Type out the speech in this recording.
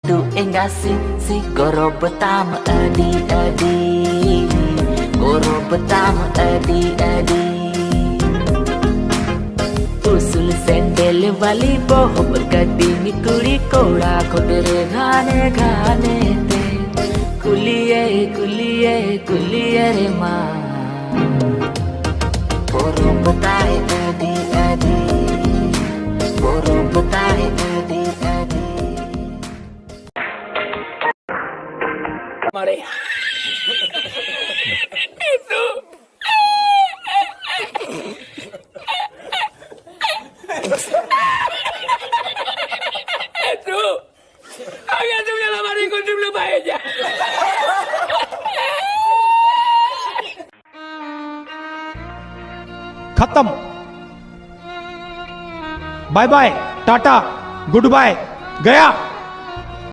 Tu enggak si goro pertama adi goro pertama adi उसल sandal वाली बहुत कदीमी कुड़ी कोड़ा खुदरे घाने घाने ते कुलिए कुलिए कुलिए रे माँ बोरो बताए adi adi बोरो बताए adi adi मारे tú había subido la mano con triple para ella. खत्म। Bye bye, tata, goodbye, गया।